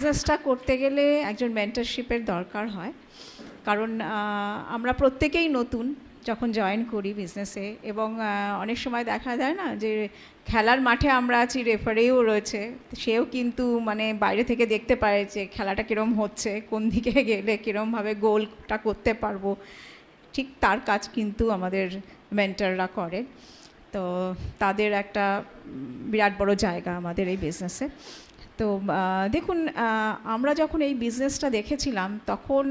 বিজনেসটা করতে গেলে একজন মেন্টরশিপের দরকার হয়, কারণ আমরা প্রত্যেকেই নতুন যখন জয়েন করি বিজনেসে, এবং অনেক সময় দেখা যায় না যে খেলার মাঠে আমরা আছি, রেফারিও রয়েছে, সেও কিন্তু মানে বাইরে থেকে দেখতে পারে যে খেলাটা কীরকম হচ্ছে, কোন দিকে গেলে কীরকমভাবে গোলটা করতে পারবো, ঠিক তার কাজ কিন্তু আমাদের মেন্টররা করে। তো তাদের একটা বিরাট বড় জায়গা আমাদের এই বিজনেসে। তো দেখুন, আমরা যখন এই বিজনেসটা দেখেছিলাম তখন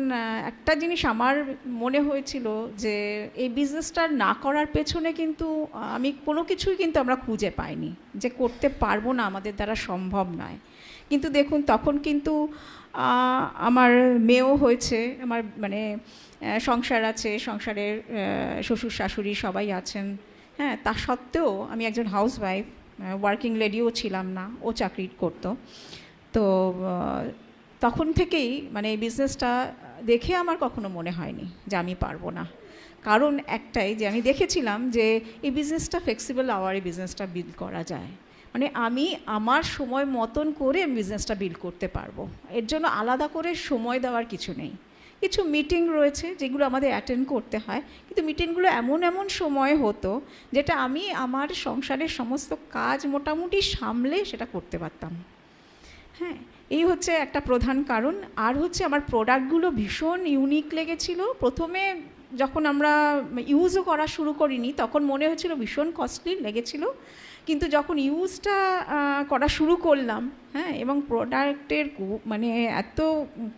একটা জিনিস আমার মনে হয়েছিল যে এই বিজনেসটা না করার পেছনে কিন্তু আমি কোনো কিছুই কিন্তু আমরা খুঁজে পাইনি যে করতে পারবো না, আমাদের দ্বারা সম্ভব নয়। কিন্তু দেখুন, তখন কিন্তু আমার মেয়েও হয়েছে, আমার মানে সংসার আছে, সংসারের শ্বশুর শাশুড়ি সবাই আছেন, হ্যাঁ, তা সত্ত্বেও আমি একজন হাউসওয়াইফ, ওয়ার্কিং লেডিও ছিলাম না, ও চাকরি করতো। তো তখন থেকেই মানে এই বিজনেসটা দেখে আমার কখনো মনে হয়নি যে আমি পারবো না। কারণ একটাই, যে আমি দেখেছিলাম যে এই বিজনেসটা ফ্লেক্সিবল আওয়ারে বিজনেসটা বিল্ড করা যায়, মানে আমি আমার সময় মতন করে বিজনেসটা বিল্ড করতে পারবো, এর জন্য আলাদা করে সময় দেওয়ার কিছু নেই। কিছু মিটিং রয়েছে যেগুলো আমাদের অ্যাটেন্ড করতে হয়, কিন্তু মিটিংগুলো এমন এমন সময় হতো যেটা আমি আমার সংসারের সমস্ত কাজ মোটামুটি সামলে সেটা করতে পারতাম। হ্যাঁ, এই হচ্ছে একটা প্রধান কারণ। আর হচ্ছে আমার প্রোডাক্টগুলো ভীষণ ইউনিক লেগেছিল। প্রথমে যখন আমরা ইউজও করা শুরু করিনি তখন মনে হয়েছিল ভীষণ কস্টলি লেগেছিল, কিন্তু যখন ইউজটা করা শুরু করলাম, হ্যাঁ, এবং প্রোডাক্টের মানে এত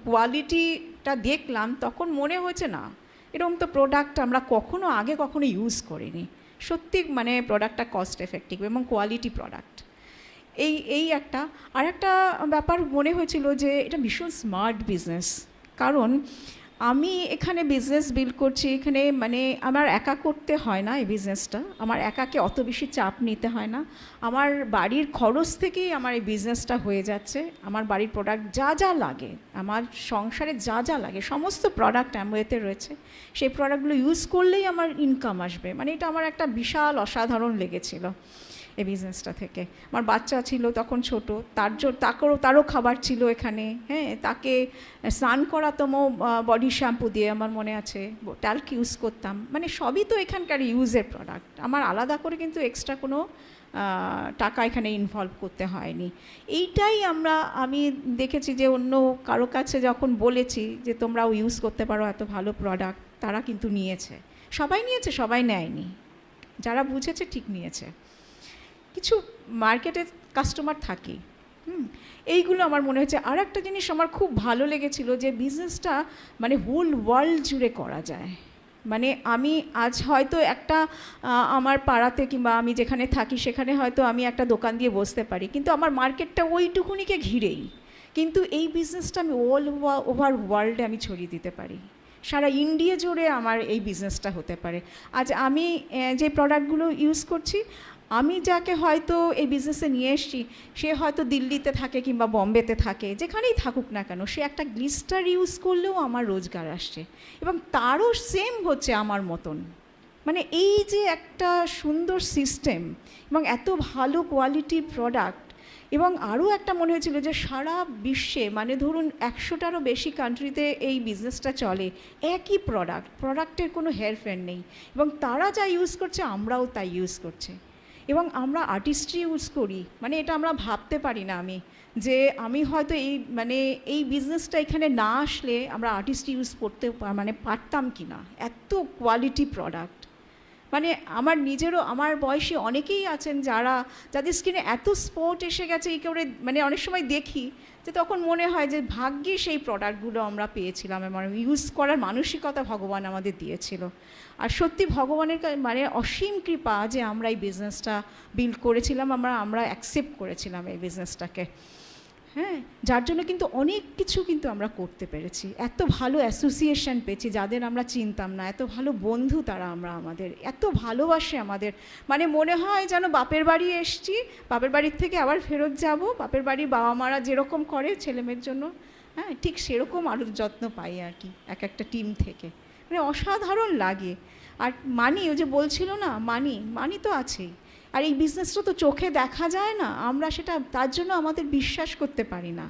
কোয়ালিটিটা দেখলাম, তখন মনে হয়েছে না, এরকম তো প্রোডাক্ট আমরা কখনো ইউজ করিনি। সত্যি মানে প্রোডাক্টটা কস্ট এফেক্টিভ এবং কোয়ালিটি প্রোডাক্ট। এই একটা আর একটা ব্যাপার মনে হয়েছিল যে এটা ভীষণ স্মার্ট বিজনেস, কারণ আমি এখানে বিজনেস বিল্ড করছি, এখানে মানে আমার একা করতে হয় না এই বিজনেসটা, আমার একাকে অত বেশি চাপ নিতে হয় না, আমার বাড়ির খরচ থেকেই আমার এই বিজনেসটা হয়ে যাচ্ছে। আমার বাড়ির প্রোডাক্ট যা যা লাগে, আমার সংসারে যা যা লাগে সমস্ত প্রোডাক্ট অ্যামওয়েতে রয়েছে, সেই প্রোডাক্টগুলো ইউজ করলেই আমার ইনকাম আসবে। মানে এটা আমার একটা বিশাল অসাধারণ লেগেছিল এই বিজনেসটা থেকে। আমার বাচ্চা ছিল তখন ছোট, তারও খাবার ছিল এখানে, হ্যাঁ, তাকে স্নান করাতাম বডি শ্যাম্পু দিয়ে, আমার মনে আছে ট্যাল্ক ইউজ করতাম, মানে সবই তো এখানকার ইউজের প্রোডাক্ট, আমার আলাদা করে কিন্তু এক্সট্রা কোনো টাকা এখানে ইনভলভ করতে হয়নি। এইটাই আমি দেখেছি যে অন্য কারো কাছে যখন বলেছি যে তোমরাও ইউজ করতে পারো এত ভালো প্রোডাক্ট, তারা কিন্তু নিয়েছে, সবাই নেয়নি, যারা বুঝেছে ঠিক নিয়েছে। কিছু মার্কেটের কাস্টমার থাকে, এইগুলো আমার মনে হচ্ছে। আর একটা জিনিস আমার খুব ভালো লেগেছিল যে বিজনেসটা মানে হোল ওয়ার্ল্ড জুড়ে করা যায়। মানে আমি আজ হয়তো একটা আমার পাড়াতে কিংবা আমি যেখানে থাকি সেখানে হয়তো আমি একটা দোকান দিয়ে বসতে পারি, কিন্তু আমার মার্কেটটা ওইটুকুনিকে ঘিরেই, কিন্তু এই বিজনেসটা আমি অল ওভার ওয়ার্ল্ডে আমি ছড়িয়ে দিতে পারি, সারা ইন্ডিয়া জুড়ে আমার এই বিজনেসটা হতে পারে। আজ আমি যে প্রোডাক্টগুলো ইউজ করছি, আমি যাকে হয়তো এই বিজনেসে নিয়ে এসেছি সে হয়তো দিল্লিতে থাকে কিংবা বম্বেতে থাকে, যেখানেই থাকুক না কেন, সে একটা গ্লিস্টার ইউজ করলেও আমার রোজগার আসছে, এবং তারও সেম হচ্ছে আমার মতন। মানে এই যে একটা সুন্দর সিস্টেম এবং এত ভালো কোয়ালিটির প্রোডাক্ট, এবং আরও একটা মনে হয়েছিল যে সারা বিশ্বে মানে ধরুন 100টারও বেশি কান্ট্রিতে এই বিজনেসটা চলে, একই প্রোডাক্টের কোনো হেরফের নেই, এবং তারা যা ইউজ করছে আমরাও তাই ইউজ করছি, এবং আমরা আর্টিস্ট্রি ইউজ করি। মানে এটা আমরা ভাবতে পারি না আমি হয়তো এই বিজনেসটা এখানে না আসলে আমরা আর্টিস্ট্রি ইউজ করতে পারতাম কি না, এত কোয়ালিটি প্রোডাক্ট। মানে আমার বয়সী অনেকেই আছেন যাদের স্কিনে এত স্পট এসে গেছে, এই করে মানে অনেক সময় দেখি যে তখন মনে হয় যে ভাগ্যে সেই প্রোডাক্টগুলো আমরা পেয়েছিলাম, এবং ইউজ করার মানসিকতা ভগবান আমাদের দিয়েছিল। আর সত্যি ভগবানের মানে অসীম কৃপা যে আমরা এই বিজনেসটা বিল্ড করেছিলাম, আমরা অ্যাকসেপ্ট করেছিলাম এই বিজনেসটাকে, হ্যাঁ, যার জন্য কিন্তু অনেক কিছু কিন্তু আমরা করতে পেরেছি। এত ভালো অ্যাসোসিয়েশন পেয়েছি যাদের আমরা চিনতাম না, এত ভালো বন্ধু তারা, আমাদের এত ভালোবাসে আমাদের, মানে মনে হয় যেন বাপের বাড়ি এসছি, বাপের বাড়ির থেকে আবার ফেরত যাব, বাপের বাড়ির বাবা মারা যেরকম করে ছেলেমেয়ের জন্য, হ্যাঁ, ঠিক সেরকম আরও যত্ন পাই আর কি একটা টিম থেকে। মানে অসাধারণ লাগে। আর ওই যে বলছিল না, মানি তো আছেই, আর এই বিজনেসটা তো চোখে দেখা যায় না, আমরা সেটা তার জন্য আমাদের বিশ্বাস করতে পারি না।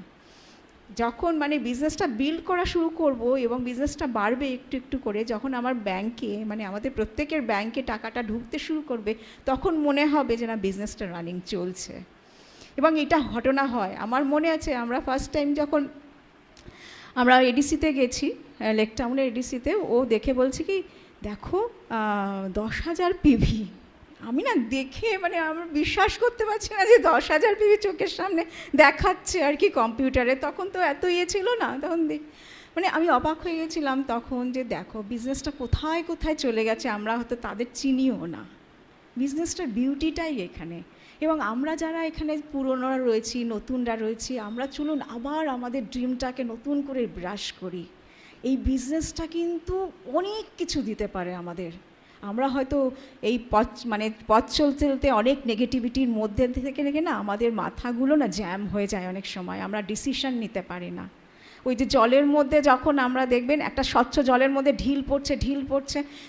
যখন মানে বিজনেসটা বিল্ড করা শুরু করব এবং বিজনেসটা বাড়বে একটু একটু করে, যখন আমার ব্যাংকে মানে আমাদের প্রত্যেকের ব্যাংকে টাকাটা ঢুকতে শুরু করবে, তখন মনে হবে যে না বিজনেসটা রানিং চলছে। এবং এটা ঘটনা হয়। আমার মনে আছে আমরা ফার্স্ট টাইম যখন আমরা এডিসিতে গেছি, লেক টাউনের এডিসিতে, ও দেখে বলছে কি দেখো 10,000 পিভি। আমি না দেখে মানে আমার বিশ্বাস করতে পারছি না যে 10,000 পিভি চোখের সামনে দেখাচ্ছে আর কি কম্পিউটারে। তখন তো এত ইয়ে ছিল না, তখন মানে আমি অবাক হয়ে গেছিলাম তখন যে দেখো বিজনেসটা কোথায় কোথায় চলে গেছে, আমরা হয়তো তাদের চিনিও না। বিজনেসটার বিউটিটাই এখানে। এবং আমরা যারা এখানে পুরনোরা রয়েছি, নতুনরা রয়েছি, আমরা চলুন আবার আমাদের ড্রিমটাকে নতুন করে ব্রাশ করি। এই বিজনেসটা কিন্তু অনেক কিছু দিতে পারে আমাদের। আমরা হয়তো এই পথ চলতে চলতে অনেক নেগেটিভিটির মধ্যে থেকে না আমাদের মাথাগুলো না জ্যাম হয়ে যায় অনেক সময়, আমরা ডিসিশন নিতে পারি না। ওই যে জলের মধ্যে যখন আমরা দেখবেন একটা স্বচ্ছ জলের মধ্যে ঢিল পড়ছে,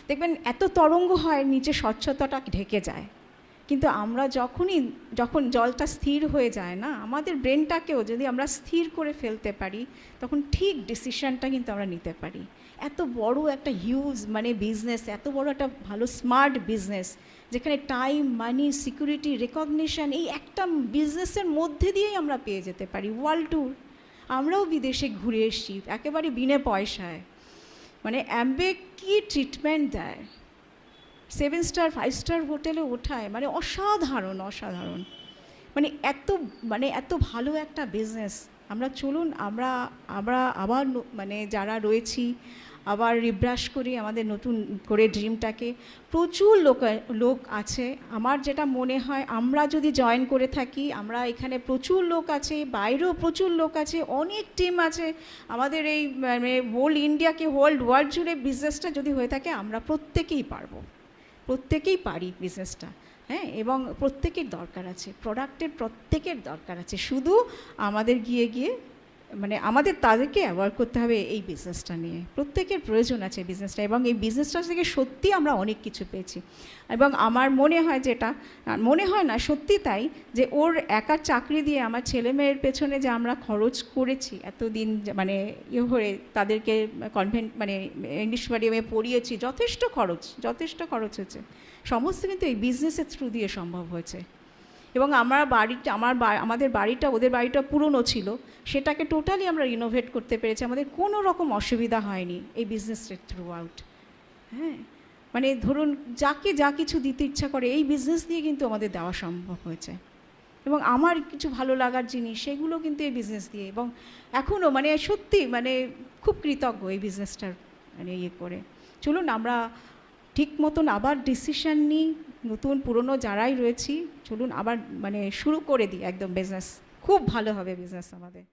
দেখবেন এত তরঙ্গ হয় নিচে স্বচ্ছতাটা ঢেকে যায়। কিন্তু আমরা যখন জলটা স্থির হয়ে যায় না, আমাদের ব্রেনটাকেও যদি আমরা স্থির করে ফেলতে পারি, তখন ঠিক ডিসিশনটা কিন্তু আমরা নিতে পারি। এত বড় একটা হিউজ মানে বিজনেস, এত বড় একটা ভালো স্মার্ট বিজনেস, যেখানে টাইম, মানি, সিকিউরিটি, রেকগনিশন এই একটা বিজনেসের মধ্যে দিয়েই আমরা পেয়ে যেতে পারি। ওয়ার্ল্ড ট্যুর, আমরাও বিদেশে ঘুরে এসেছি একেবারে বিনা পয়সায়। মানে অ্যাম্বে কি ট্রিটমেন্ট দেয়, 7 স্টার 5 স্টার হোটেলে ওঠায়, মানে অসাধারণ। মানে এত ভালো একটা বিজনেস। আমরা চলুন আমরা আবার মানে যারা রয়েছি আবার রিব্রাশ করি আমাদের নতুন করে ড্রিমটাকে। প্রচুর লোক আছে, আমার যেটা মনে হয় আমরা যদি জয়েন করে থাকি, আমরা এখানে প্রচুর লোক আছে, বাইরেও প্রচুর লোক আছে, অনেক টিম আছে আমাদের এই মানে হোল ইন্ডিয়াকে হোল ওয়ার্ল্ড জুড়ে বিজনেসটা যদি হয়ে থাকে, আমরা প্রত্যেকেই পারি বিজনেসটা। হ্যাঁ, এবং প্রত্যেকের দরকার আছে, প্রত্যেকের দরকার আছে। শুধু আমাদের গিয়ে মানে আমাদের তাদেরকে অ্যাওয়ার করতে হবে এই বিজনেসটা নিয়ে। প্রত্যেকের প্রয়োজন আছে বিজনেসটা, এবং এই বিজনেসটা থেকে সত্যি আমরা অনেক কিছু পেয়েছি। এবং আমার মনে হয় সত্যি তাই, যে ওর একার চাকরি দিয়ে আমার ছেলে মেয়ের পেছনে যে আমরা খরচ করেছি এতদিন, মানে হয়ে তাদেরকে কনভেন্ট মানে ইংলিশ মিডিয়ামে পড়িয়েছি, যথেষ্ট খরচ হয়েছে। সমস্ত কিন্তু এই বিজনেসের থ্রু দিয়ে সম্ভব হয়েছে। এবং আমাদের বাড়িটা ওদের বাড়িটা পুরনো ছিল, সেটাকে টোটালি আমরা রিনোভেট করতে পেরেছি, আমাদের কোনো রকম অসুবিধা হয়নি এই বিজনেসের থ্রু আউট। হ্যাঁ, মানে ধরুন যাকে যা কিছু দিতে ইচ্ছা করে এই বিজনেস দিয়ে কিন্তু আমাদের দেওয়া সম্ভব হয়েছে। এবং আমার কিছু ভালো লাগার জিনিস সেগুলো কিন্তু এই বিজনেস দিয়ে, এবং এখনও মানে সত্যি মানে খুব কৃতজ্ঞ এই বিজনেসটার মানে করে। চলুন আমরা ঠিক মতন আবার ডিসিশন নিই, নতুন পুরনো যারাই রয়েছি চলুন আবার মানে শুরু করে দিই একদম বিজনেস। খুব ভালো হবে বিজনেস আমাদের।